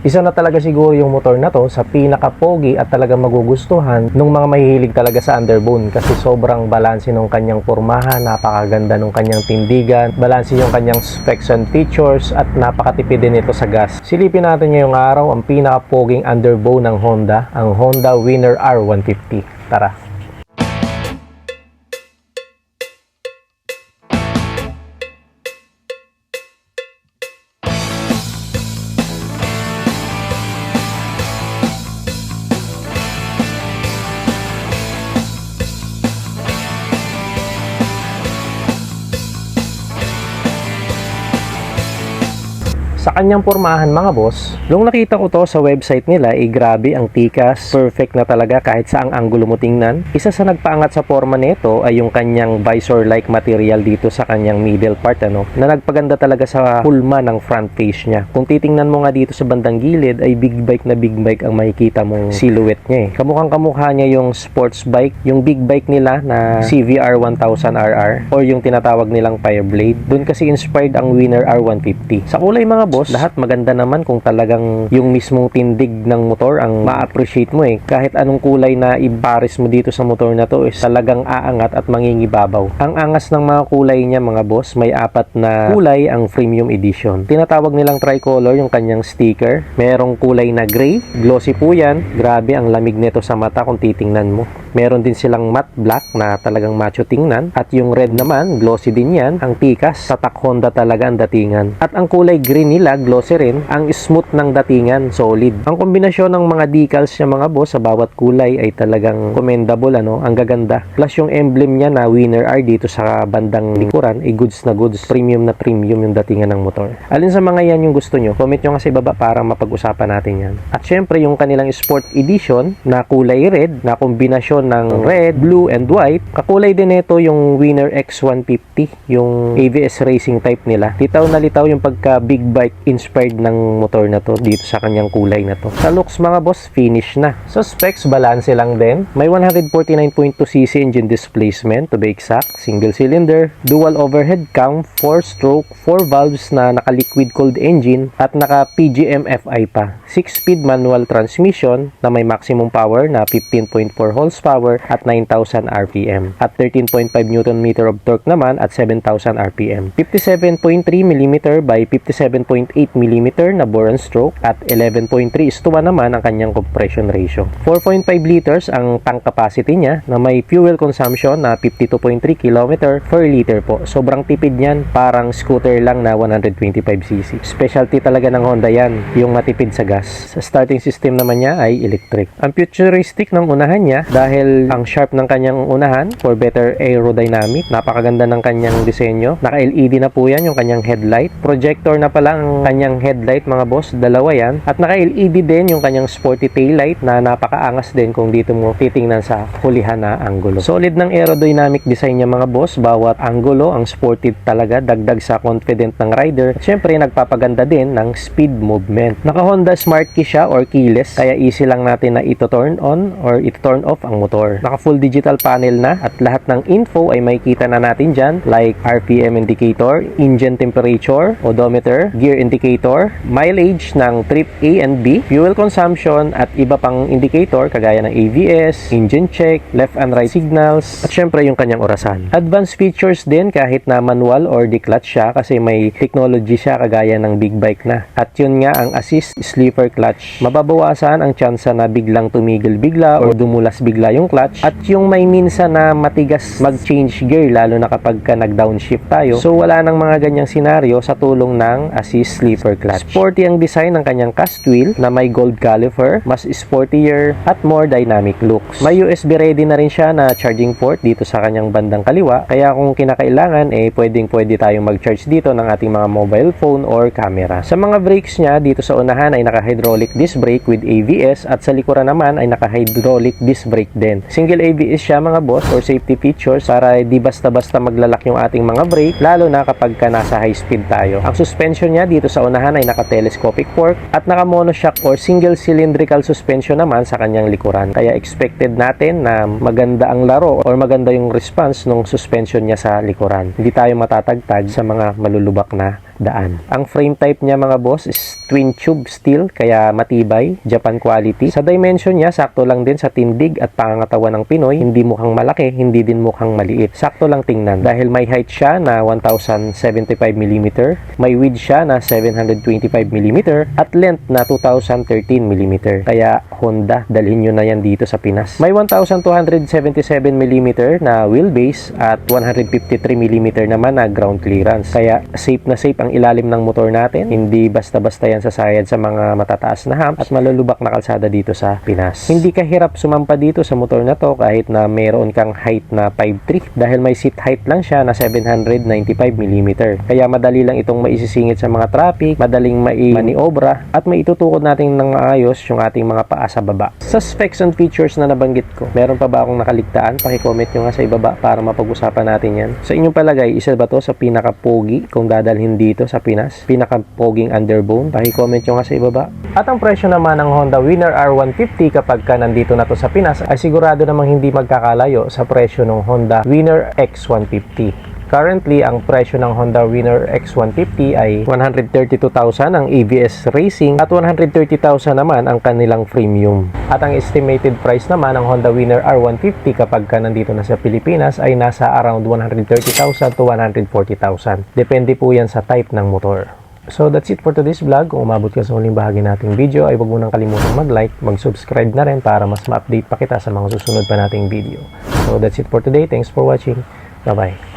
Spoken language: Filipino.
Isa na talaga siguro yung motor na to sa pinaka-pogi at talagang magugustuhan ng mga mahihilig talaga sa underbone kasi sobrang balanse ng kanyang pormahan, napakaganda ng kanyang tindigan, balanse yung kanyang specs and features at napakatipid din ito sa gas. Silipin natin ngayong araw ang pinaka-poging underbone ng Honda, ang Honda Winner R150. Tara! Sa kanyang pormahan mga boss, nung nakita ko to sa website nila, grabe ang tikas, perfect na talaga kahit saang anggulo mo tingnan. Isa sa nagpaangat sa forma nito ay yung kanyang visor-like material dito sa kanyang middle part, na nagpaganda talaga sa pulma ng front face niya. Kung titingnan mo nga dito sa bandang gilid, ay big bike ang makikita mong silhouette niya. Kamukhang kamukha niya yung sports bike, yung big bike nila na CVR 1000RR or yung tinatawag nilang Fireblade. Doon kasi inspired ang Winner R150. Sa kulay mga boss, lahat maganda naman kung talagang yung mismong tindig ng motor ang ma-appreciate mo kahit anong kulay na ipares mo dito sa motor na to is talagang aangat at mangingibabaw. Ang angas ng mga kulay niya mga boss, may 4 na kulay ang premium edition. Tinatawag nilang tricolor yung kanyang sticker. Merong kulay na gray, glossy po yan. Grabe ang lamig nito sa mata kung titingnan mo. Meron din silang matte black na talagang macho tingnan. At yung red naman, glossy din yan. Ang tikas, tatak Honda talaga ang datingan. At ang kulay green nila, glossy rin. Ang smooth ng datingan, solid. Ang kombinasyon ng mga decals niya mga boss sa bawat kulay ay talagang commendable, ang gaganda. Plus yung emblem niya na Winner R dito sa bandang likuran ay goods na goods. Premium na premium yung datingan ng motor. Alin sa mga yan yung gusto nyo? Comment nyo nga sa baba para mapag-usapan natin yan. At syempre yung kanilang Sport Edition na kulay red, na kombinasyon ng red, blue, and white. Kakulay din ito yung Winner X150, yung ABS racing type nila. Litaw na litaw yung pagka big bike inspired ng motor na to dito sa kanyang kulay na to. Sa looks mga boss, finish na. So specs, balance lang din. May 149.2cc engine displacement to be exact. Single cylinder, dual overhead cam, 4-stroke, 4 valves na naka-liquid cooled engine at naka PGM FI pa. 6-speed manual transmission na may maximum power na 15.4 horsepower at 9,000 RPM. At 13.5 Nm of torque naman at 7,000 RPM. 57.3 mm by 57.8 mm na bore and stroke at 11.3:1 naman ang kanyang compression ratio. 4.5 liters ang tank capacity niya na may fuel consumption na 52.3 km per liter po. Sobrang tipid niyan, parang scooter lang na 125cc. Specialty talaga ng Honda yan, yung matipid sa gas. Sa starting system naman niya ay electric. Ang futuristic ng unahan niya dahil ang sharp ng kanyang unahan for better aerodynamic. Napakaganda ng kanyang disenyo. Naka-LED na po yan yung kanyang headlight. Projector na pala ang kanyang headlight mga boss, dalawa yan. At naka-LED din yung kanyang sporty taillight na napakaangas din kung dito mo titingnan sa hulihan na anggulo. Solid ng aerodynamic design niya mga boss. Bawat anggulo ang sporty talaga, dagdag sa confident ng rider. At syempre nagpapaganda din ng speed movement. Naka Honda Smart Key siya or keyless, kaya easy lang natin na ito turn on or ito turn off ang motor. Naka full digital panel na at lahat ng info ay makikita na natin dyan like RPM indicator, engine temperature, odometer, gear indicator, mileage ng trip A and B, fuel consumption at iba pang indicator kagaya ng ABS, engine check, left and right signals at syempre yung kanyang orasan. Advanced features din kahit na manual or declutch siya kasi may technology siya kagaya ng big bike na. At yun nga ang assist sleeper clutch. Mababawasan ang tsansa na biglang tumigil bigla or dumulas bigla yung clutch at yung may minsan na matigas mag-change gear lalo na kapag nag-downshift tayo. So wala nang mga ganyang senaryo sa tulong ng assist sleeper clutch. Sporty ang design ng kanyang cast wheel na may gold caliper, mas sportier at more dynamic looks. May USB ready na rin siya na charging port dito sa kanyang bandang kaliwa. Kaya kung kinakailangan pwede tayong mag-charge dito ng ating mga mobile phone or camera. Sa mga brakes niya dito sa unahan ay naka-hydraulic disc brake with ABS at sa likuran naman ay naka-hydraulic disc brake din. Single ABS siya mga boss or safety features para di basta-basta maglalak yung ating mga brake lalo na kapag nasa high speed tayo. Ang suspension niya dito sa unahan ay naka-telescopic fork at naka-monoshock or single cylindrical suspension naman sa kanyang likuran. Kaya expected natin na maganda ang laro or maganda yung response ng suspension niya sa likuran. Hindi tayo matatagtag sa mga malulubak na daan. Ang frame type niya mga boss is twin tube steel, kaya matibay, Japan quality. Sa dimension niya, sakto lang din sa tindig at pangangatawan ng Pinoy. Hindi mukhang malaki, hindi din mukhang maliit. Sakto lang tingnan dahil may height siya na 1075 mm, may width siya na 725 mm at length na 2013 mm. Kaya Honda, dalhin nyo na yan dito sa Pinas. May 1277 mm na wheelbase at 153 mm naman na ground clearance. Kaya safe na safe ang ilalim ng motor natin. Hindi basta-basta yan sasayad sa mga matataas na hump at malulubak na kalsada dito sa Pinas. Hindi ka hirap sumampa dito sa motor na to kahit na meron kang height na 5'3" dahil may seat height lang siya na 795 mm. Kaya madali lang itong maisisingit sa mga traffic, madaling maniobra at maitutukod natin ng maayos yung ating mga paa sa baba. Sa specs and features na nabanggit ko, meron pa ba akong nakaligtaan? Paki-comment nyo nga sa ibaba para mapag-usapan natin yan. Sa inyong palagay, isa ba to sa pinaka-pogi kung dadalhin dito sa Pinas? Pinaka-poging underbone? Paki-comment nyo nga sa ibaba. At ang presyo naman ng Honda Winner R150 kapag ka nandito na to sa Pinas ay sigurado namang hindi magkakalayo sa presyo ng Honda Winner X150. Currently, ang presyo ng Honda Winner X150 ay 132,000 ang ABS Racing at 130,000 naman ang kanilang premium. At ang estimated price naman ng Honda Winner R150 kapag ka nandito na sa Pilipinas ay nasa around 130,000 to 140,000. Depende po yan sa type ng motor. So that's it for today's vlog. Kung umabot ka sa huling bahagi nating video ay huwag mo nang kalimutan mag-like, mag-subscribe na rin para mas ma-update pa kita sa mga susunod pa nating video. So that's it for today. Thanks for watching. Bye-bye.